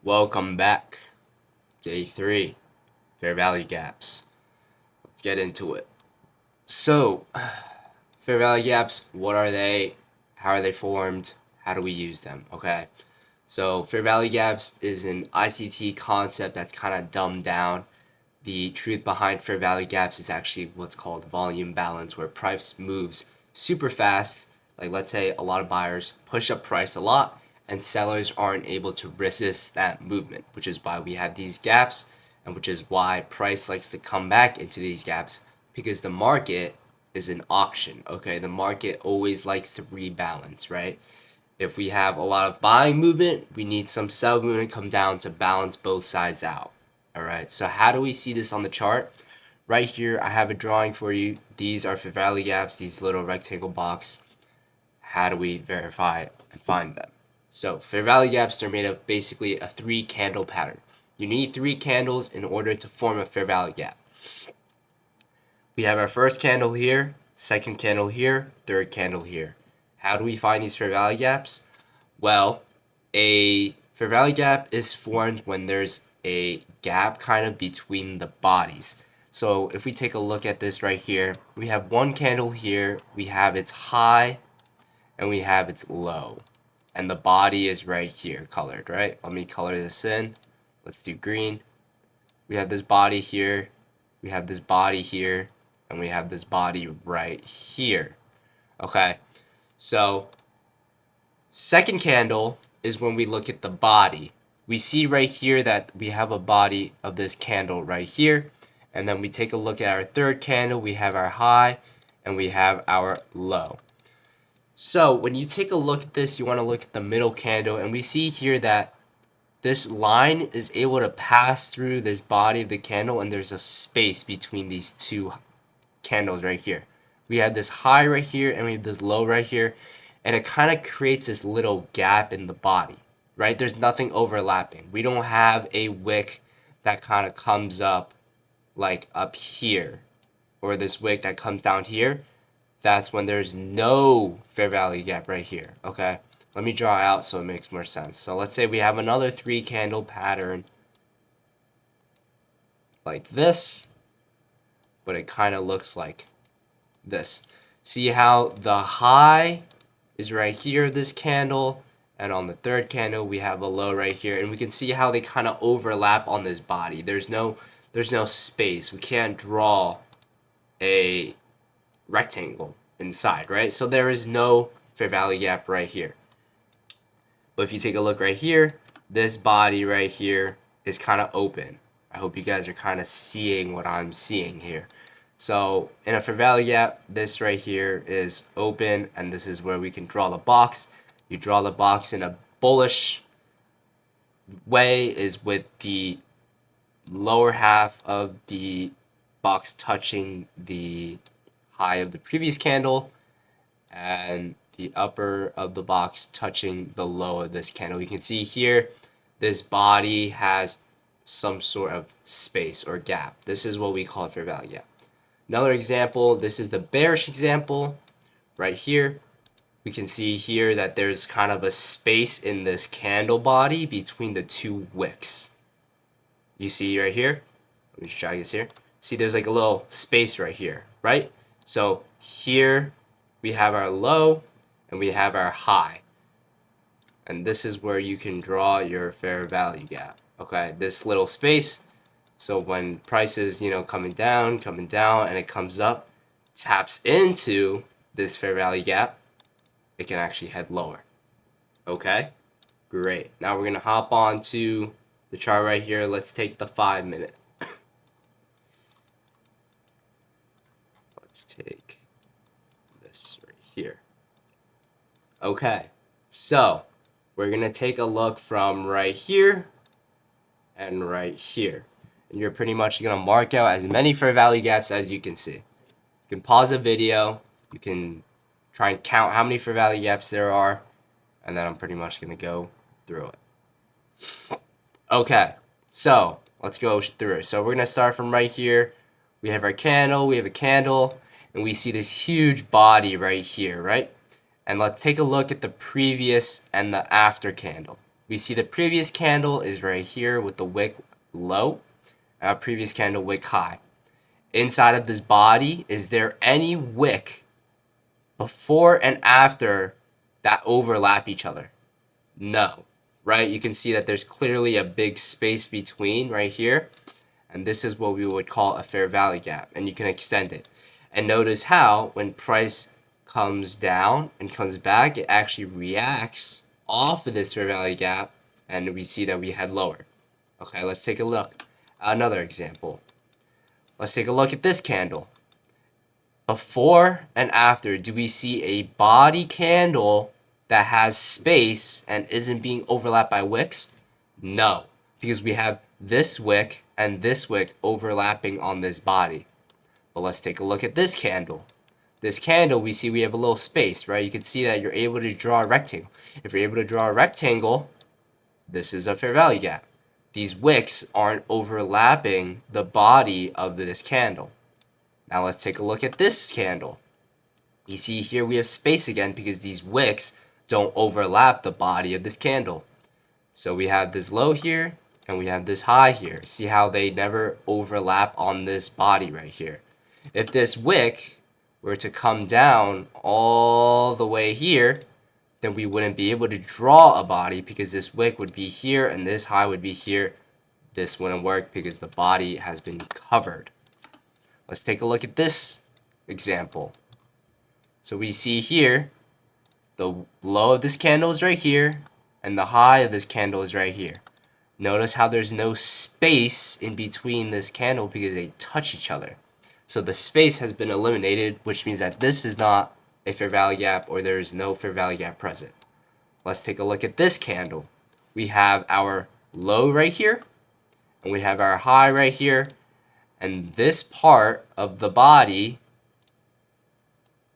Welcome back. Day 3, fair value gaps. Let's get into it. So, fair value gaps, what are they? How are they formed? How do we use them? Okay. So, fair value gaps is an ICT concept that's kind of dumbed down. The truth behind fair value gaps is actually what's called volume balance, where price moves super fast. Like, let's say a lot of buyers push up price a lot, and sellers aren't able to resist that movement, which is why we have these gaps, and which is why price likes to come back into these gaps because the market is an auction. Okay, the market always likes to rebalance, right? If we have a lot of buying movement, we need some sell movement come down to balance both sides out. All right, so how do we see this on the chart? Right here, I have a drawing for you. These are fair value gaps, these little rectangle box. How do we verify and find them? So fair value gaps are made of basically a 3-candle pattern. You need 3 candles in order to form a fair value gap. We have our first candle here, second candle here, third candle here. How do we find these fair value gaps? Well, a fair value gap is formed when there's a gap kind of between the bodies. So if we take a look at this right here, we have one candle here, we have its high, and we have its low. And the body is right here colored, right? Let me color this in. Let's do green. We have this body here, we have this body here, and we have this body right here. Okay, so second candle is when we look at the body. We see right here that we have a body of this candle right here. And then we take a look at our third candle. We have our high and we have our low. So when you take a look at this, you want to look at the middle candle. And we see here that this line is able to pass through this body of the candle. And there's a space between these two candles right here. We have this high right here and we have this low right here, and it kind of creates this little gap in the body, right? There's nothing overlapping. We don't have a wick that kind of comes up like up here, or this wick that comes down here. That's when there's no fair value gap right here. Okay, let me draw out so it makes more sense. So let's say we have another 3-candle pattern like this, but it kind of looks like this. See how the high is right here, this candle, and on the third candle we have a low right here, and we can see how they kind of overlap on this body. There's no space. We can't draw a rectangle inside, right? So there is no fair value gap right here. But if you take a look right here, this body right here is kind of open. I hope you guys are kind of seeing what I'm seeing here. So in a fair value gap, this right here is open, and this is where we can draw the box. You draw the box in a bullish way is with the lower half of the box touching the high of the previous candle, and the upper of the box touching the low of this candle. You can see here, this body has some sort of space or gap. This is what we call a fair value gap. Another example, this is the bearish example right here. We can see here that there's kind of a space in this candle body between the two wicks. You see right here? Let me try this here. See, there's like a little space right here, right? So here we have our low and we have our high. And this is where you can draw your fair value gap. Okay, this little space. So when price is, coming down, and it comes up, taps into this fair value gap, it can actually head lower. Okay, great. Now we're gonna hop on to the chart right here. Let's take the 5-minute. Let's take this right here. Okay, so we're gonna take a look from right here and right here. And you're pretty much gonna mark out as many fair value gaps as you can see. You can pause the video, you can try and count how many fair value gaps there are, and then I'm pretty much gonna go through it. Okay, so let's go through it. So we're gonna start from right here. We have our candle, we have a candle, and we see this huge body right here, right? And let's take a look at the previous and the after candle. we see the previous candle is right here with the wick low, previous candle wick high. Inside of this body, is there any wick before and after that overlap each other? No, right? You can see that there's clearly a big space between right here, and this is what we would call a fair value gap, and you can extend it. And notice how when price comes down and comes back, it actually reacts off of this fair value gap, and we see that we head lower. Okay, let's take a look. Another example. Let's take a look at this candle. Before and after, do we see a body candle that has space and isn't being overlapped by wicks? No, because we have this wick and this wick overlapping on this body. But let's take a look at this candle. This candle, we see we have a little space, right? You can see that you're able to draw a rectangle. If you're able to draw a rectangle, this is a fair value gap. These wicks aren't overlapping the body of this candle. Now let's take a look at this candle. You see here we have space again because these wicks don't overlap the body of this candle. So we have this low here and we have this high here. See how they never overlap on this body right here. If this wick were to come down all the way here, then we wouldn't be able to draw a body because this wick would be here and this high would be here. This wouldn't work because the body has been covered. Let's take a look at this example. So we see here, the low of this candle is right here, and the high of this candle is right here. Notice how there's no space in between this candle because they touch each other. So the space has been eliminated, which means that this is not a fair value gap or there is no fair value gap present. Let's take a look at this candle. We have our low right here, and we have our high right here, and this part of the body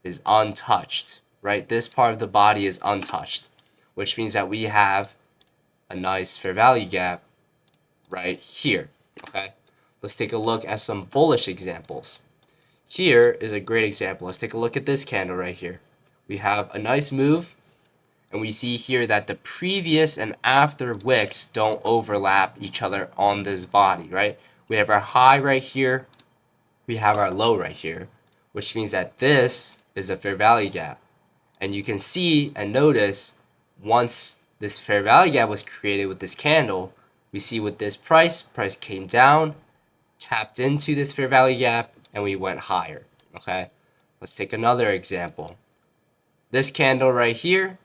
is untouched, right? This part of the body is untouched, which means that we have a nice fair value gap right here, okay? Let's take a look at some bullish examples. Here is a great example. Let's take a look at this candle right here. We have a nice move, and we see here that the previous and after wicks don't overlap each other on this body, right? We have our high right here, we have our low right here, which means that this is a fair value gap. And you can see and notice once this fair value gap was created with this candle, we see with this price came down, tapped into this fair value gap, and we went higher, okay? Let's take another example. This candle right here,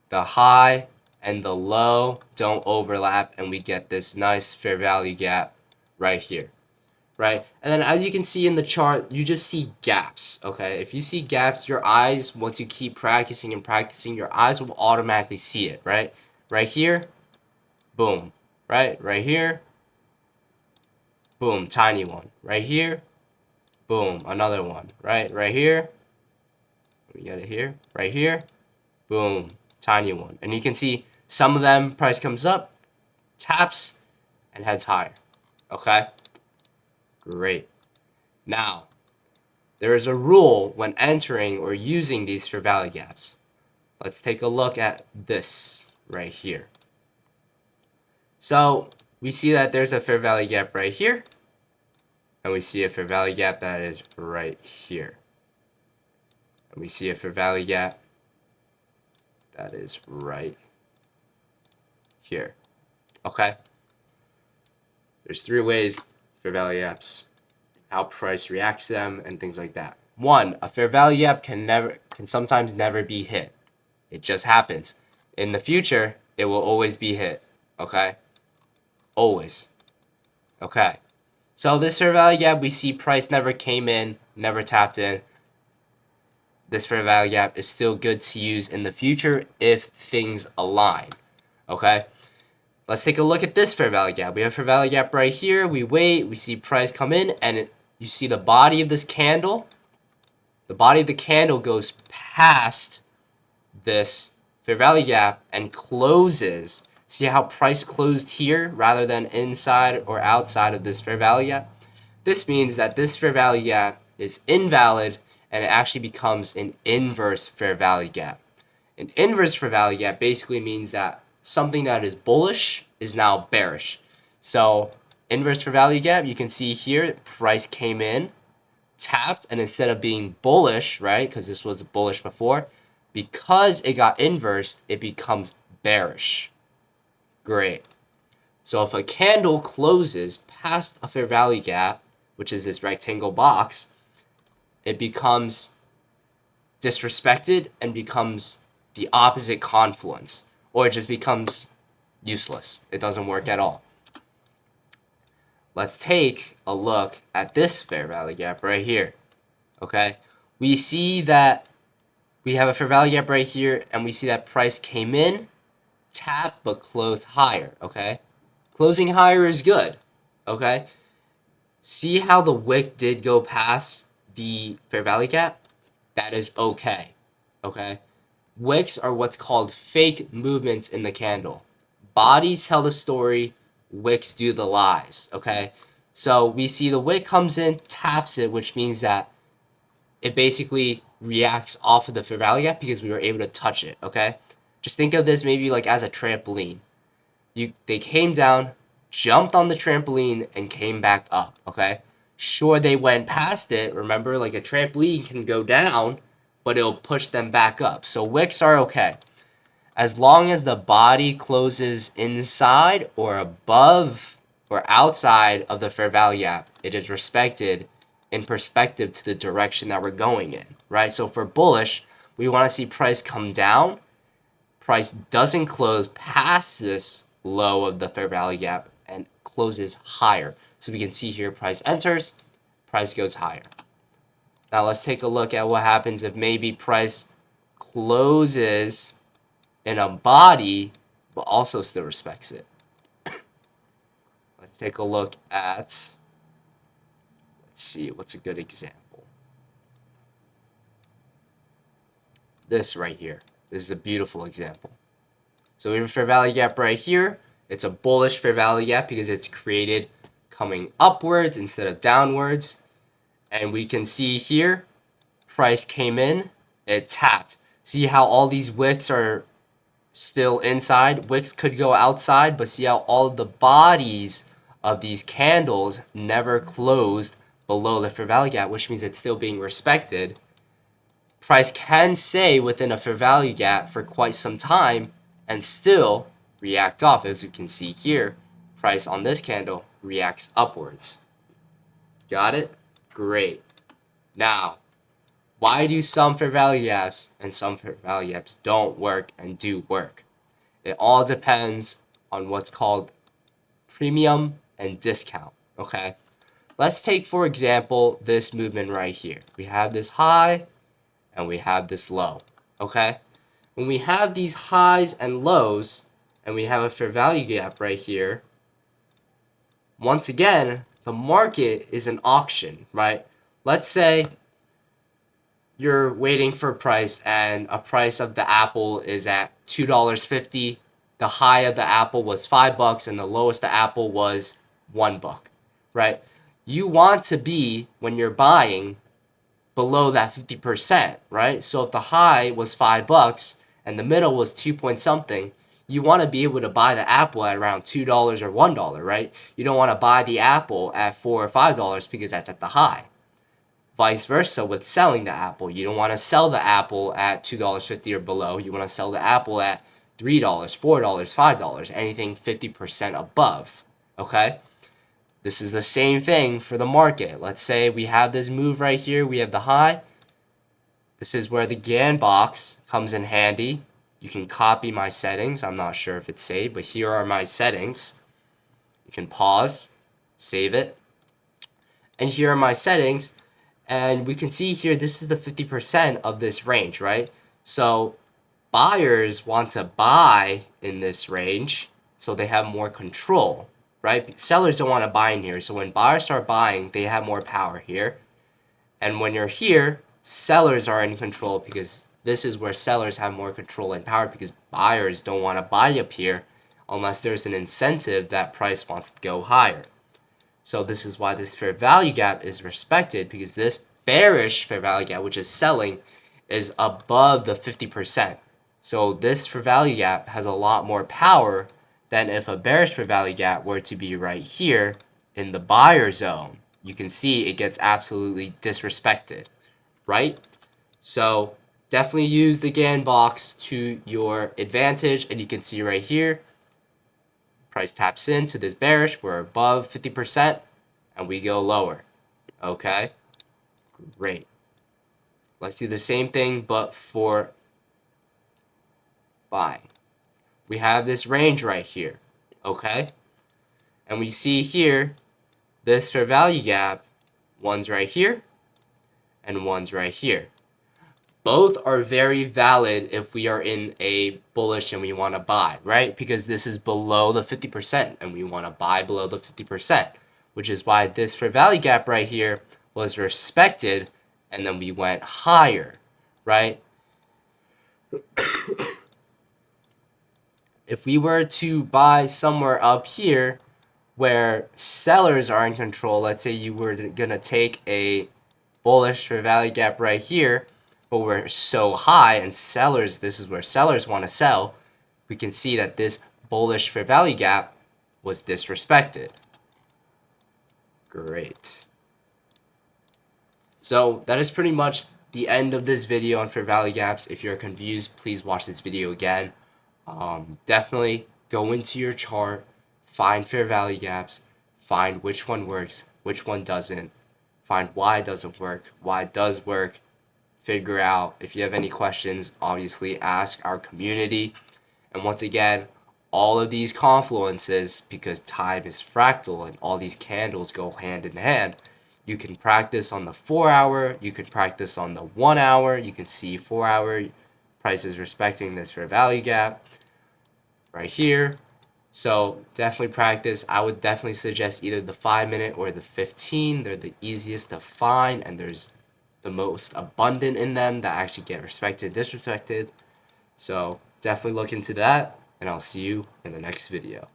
the high and the low don't overlap, and we get this nice fair value gap right here, right? And then as you can see in the chart, you just see gaps, okay? If you see gaps, your eyes, once you keep practicing and practicing, your eyes will automatically see it, right? Right here, boom, right? Right here, boom, tiny one. Right here, boom, another one, right? Right here, we get it here, right here, boom, tiny one. And you can see some of them, price comes up, taps, and heads higher, okay? Great. Now, there is a rule when entering or using these fair value gaps. Let's take a look at this right here. So we see that there's a fair value gap right here, and we see a fair value gap that is right here. And we see a fair value gap that is right here. Okay? There's three ways fair value gaps, how price reacts to them, and things like that. One, a fair value gap can sometimes never be hit. It just happens. In the future, it will always be hit. Okay? Always. Okay. So this fair value gap, we see price never came in, never tapped in. This fair value gap is still good to use in the future if things align. Okay? Let's take a look at this fair value gap. We have fair value gap right here. We wait. We see price come in. And you see the body of this candle. The body of the candle goes past this fair value gap and closes. See how price closed here rather than inside or outside of this fair value gap? This means that this fair value gap is invalid and it actually becomes an inverse fair value gap. An inverse fair value gap basically means that something that is bullish is now bearish. So inverse fair value gap, you can see here, price came in, tapped, and instead of being bullish, right, because this was bullish before, because it got inversed, it becomes bearish. Great. So if a candle closes past a fair value gap, which is this rectangle box, it becomes disrespected and becomes the opposite confluence, or it just becomes useless. It doesn't work at all. Let's take a look at this fair value gap right here. Okay, we see that we have a fair value gap right here, and we see that price came in, tapped, but closed higher. Okay, closing higher is good. Okay, see how the wick did go past the fair value gap? That is okay. Okay, wicks are what's called fake movements in the candle. Bodies tell the story, wicks do the lies. Okay, so we see the wick comes in, taps it, which means that it basically reacts off of the fair value gap because we were able to touch it. Okay, just think of this maybe like as a trampoline. They came down, jumped on the trampoline, and came back up. Okay, sure, they went past it. Remember, like a trampoline can go down, but it'll push them back up. So wicks are okay as long as the body closes inside or above or outside of the fair value gap. It is respected in perspective to the direction that we're going in, right? So for bullish, we want to see price come down. Price doesn't close past this low of the fair value gap and closes higher. So we can see here price enters, price goes higher. Now let's take a look at what happens if maybe price closes in a body but also still respects it. Let's take a look at, let's see, what's a good example? This right here. This is a beautiful example. So we have a fair value gap right here. It's a bullish fair value gap because it's created coming upwards instead of downwards. And we can see here, price came in, it tapped. See how all these wicks are still inside? Wicks could go outside, but see how all of the bodies of these candles never closed below the fair value gap, which means it's still being respected. Price can stay within a fair value gap for quite some time and still react off. As you can see here, price on this candle reacts upwards. Got it? Great. Now, why do some fair value gaps and some fair value gaps don't work and do work? It all depends on what's called premium and discount. Okay, let's take for example this movement right here. We have this high and we have this low. Okay, when we have these highs and lows and we have a fair value gap right here, once again the market is an auction, right? Let's say you're waiting for a price and a price of the apple is at $2.50. The high of the apple was $5 and the lowest the apple was $1, right? You want to be, when you're buying, below that 50%, right? So if the high was $5 and the middle was 2 point something, you want to be able to buy the apple at around $2 or $1, right? You don't want to buy the apple at $4 or $5 because that's at the high. Vice versa with selling the apple. You don't want to sell the apple at $2.50 or below. You want to sell the apple at $3, $4, $5, anything 50% above, okay? This is the same thing for the market. Let's say we have this move right here. We have the high. This is where the Gann box comes in handy. You can copy my settings. I'm not sure if it's saved, but here are my settings. You can pause, save it. And here are my settings. And we can see here, this is the 50% of this range, right? So buyers want to buy in this range so they have more control, right? Sellers don't want to buy in here. So when buyers start buying, they have more power here. And when you're here, sellers are in control because this is where sellers have more control and power because buyers don't want to buy up here unless there's an incentive that price wants to go higher. So this is why this fair value gap is respected because this bearish fair value gap, which is selling, is above the 50%. So this fair value gap has a lot more power than if a bearish fair value gap were to be right here in the buyer zone. You can see it gets absolutely disrespected, right? So definitely use the Gann box to your advantage, and you can see right here, price taps into this bearish, we're above 50%, and we go lower. Okay, great. Let's do the same thing, but for buying. We have this range right here, okay? And we see here, this fair value gap, one's right here, and one's right here. Both are very valid if we are in a bullish and we want to buy, right? Because this is below the 50% and we want to buy below the 50%, which is why this fair value gap right here was respected and then we went higher, right? If we were to buy somewhere up here where sellers are in control, let's say you were going to take a bullish fair value gap right here, but we're so high and sellers, this is where sellers want to sell, we can see that this bullish fair value gap was disrespected. Great. So that is pretty much the end of this video on fair value gaps. If you're confused, please watch this video again. Definitely go into your chart, find fair value gaps, find which one works, which one doesn't, find why it doesn't work, why it does work, figure out. If you have any questions, obviously ask our community. And once again, all of these confluences, because time is fractal and all these candles go hand in hand, you can practice on the 4 hour, you can practice on the 1 hour, you can see 4 hour prices respecting this fair value gap right here. So definitely practice. I would definitely suggest either the 5-minute or the 15. They're the easiest to find and there's the most abundant in them that actually get respected and disrespected. So definitely look into that and I'll see you in the next video.